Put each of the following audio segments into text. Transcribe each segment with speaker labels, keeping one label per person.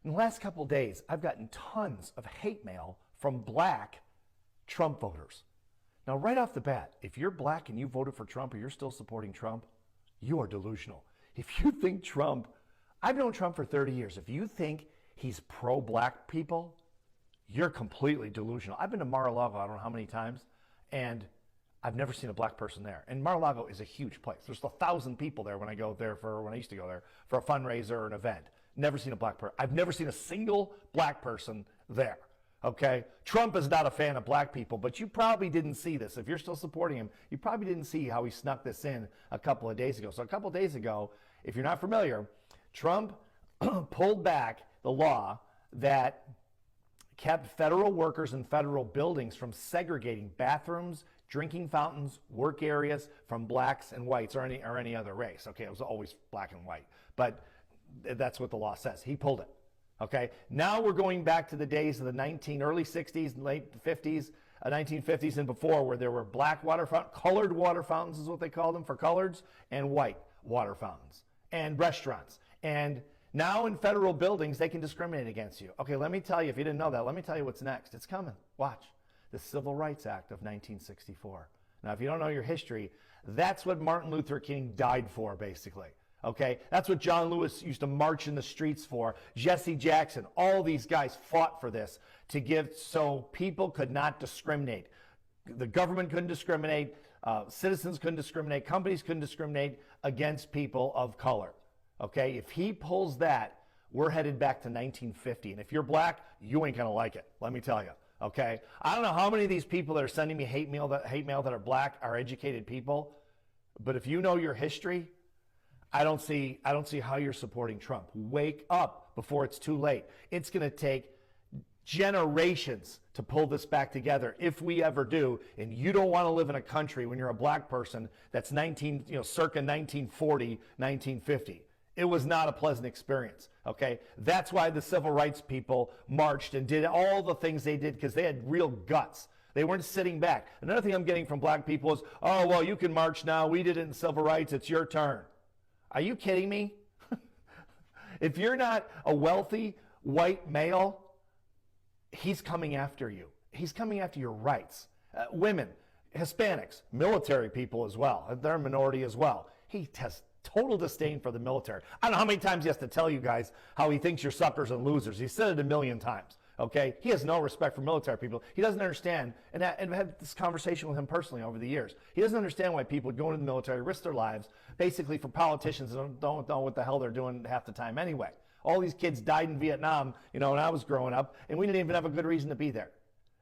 Speaker 1: In the last couple of days, I've gotten tons of hate mail from black Trump voters. Now, right off the bat, if you're black and you voted for Trump or you're still supporting Trump, you are delusional. If you think Trump, I've known Trump for 30 years. If you think he's pro-black people, you're completely delusional. I've been to Mar-a-Lago, I don't know how many times, and I've never seen a black person there. And Mar-a-Lago is a huge place. There's 1,000 people there when I used to go there for a fundraiser or an event. Never seen a black person. I've never seen a single black person there. Okay? Trump is not a fan of black people, but you probably didn't see this. If you're still supporting him, you probably didn't see how he snuck this in a couple of days ago. So a couple of days ago, if you're not familiar, Trump pulled back the law that kept federal workers in federal buildings from segregating bathrooms, drinking fountains, work areas from blacks and whites or any other race. Okay, it was always black and white, but that's what the law says. He pulled it. Okay, now we're going back to the days of the early 60s, late 50s, 1950s and before, where there were black water fountains, colored water fountains is what they called them for coloreds, and white water fountains, and restaurants. And now in federal buildings, they can discriminate against you. Okay, let me tell you, if you didn't know that, let me tell you what's next. It's coming. Watch. The Civil Rights Act of 1964. Now, if you don't know your history, that's what Martin Luther King died for, basically. Okay, that's what John Lewis used to march in the streets for. Jesse Jackson, all these guys fought for this to give so people could not discriminate. The government couldn't discriminate, citizens couldn't discriminate, companies couldn't discriminate against people of color. Okay, if he pulls that, we're headed back to 1950. And if you're black, you ain't gonna like it, let me tell you. Okay, I don't know how many of these people that are sending me hate mail that are black are educated people, but if you know your history, I don't see how you're supporting Trump. Wake up before it's too late. It's going to take generations to pull this back together if we ever do. And you don't want to live in a country when you're a black person that's circa 1940, 1950. It was not a pleasant experience. Okay, that's why the civil rights people marched and did all the things they did, because they had real guts. They weren't sitting back. Another thing I'm getting from black people is, oh, well, you can march now. We did it in civil rights. It's your turn. Are you kidding me? If you're not a wealthy white male, he's coming after you. He's coming after your rights. Women, Hispanics, military people as well. They're a minority as well. He has total disdain for the military. I don't know how many times he has to tell you guys how he thinks you're suckers and losers. He said it a million times. Okay, he has no respect for military people. He doesn't understand, and I've had this conversation with him personally over the years. He doesn't understand why people go into the military, risk their lives, basically for politicians that don't know what the hell they're doing half the time anyway. All these kids died in Vietnam, when I was growing up, and we didn't even have a good reason to be there.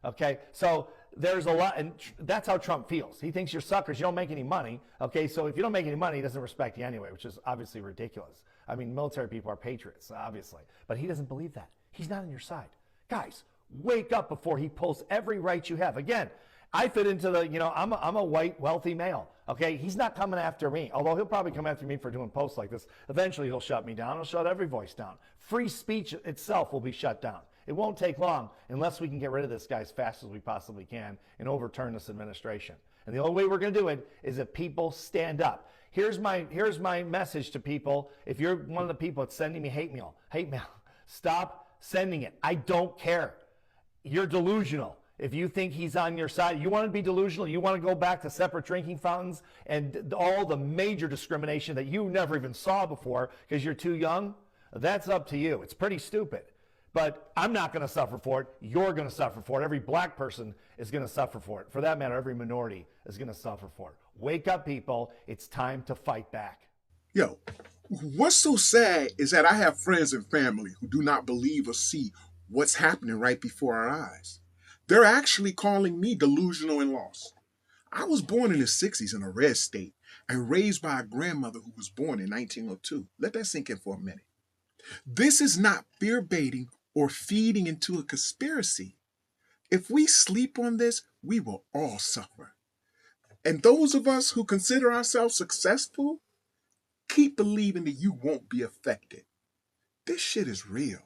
Speaker 1: Okay, so there's a lot, and that's how Trump feels. He thinks you're suckers, you don't make any money. Okay, so if you don't make any money, he doesn't respect you anyway, which is obviously ridiculous. I mean, military people are patriots, obviously, but he doesn't believe that. He's not on your side. Guys, wake up before he pulls every right you have. Again, I fit into the, I'm a white, wealthy male. Okay, he's not coming after me, although he'll probably come after me for doing posts like this. Eventually, he'll shut me down. He'll shut every voice down. Free speech itself will be shut down. It won't take long unless we can get rid of this guy as fast as we possibly can and overturn this administration. And the only way we're going to do it is if people stand up. Here's my message to people. If you're one of the people that's sending me hate mail, stop sending it. I don't care. You're delusional. If you think he's on your side, you want to be delusional, you want to go back to separate drinking fountains and all the major discrimination that you never even saw before because you're too young, that's up to you. It's pretty stupid. But I'm not going to suffer for it. You're going to suffer for it. Every black person is going to suffer for it. For that matter, every minority is going to suffer for it. Wake up, people. It's time to fight back.
Speaker 2: Yo, what's so sad is that I have friends and family who do not believe or see what's happening right before our eyes. They're actually calling me delusional and lost. I was born in the 60s in a red state and raised by a grandmother who was born in 1902. Let that sink in for a minute. This is not fear baiting or feeding into a conspiracy. If we sleep on this, we will all suffer. And those of us who consider ourselves successful, keep believing that you won't be affected. This shit is real.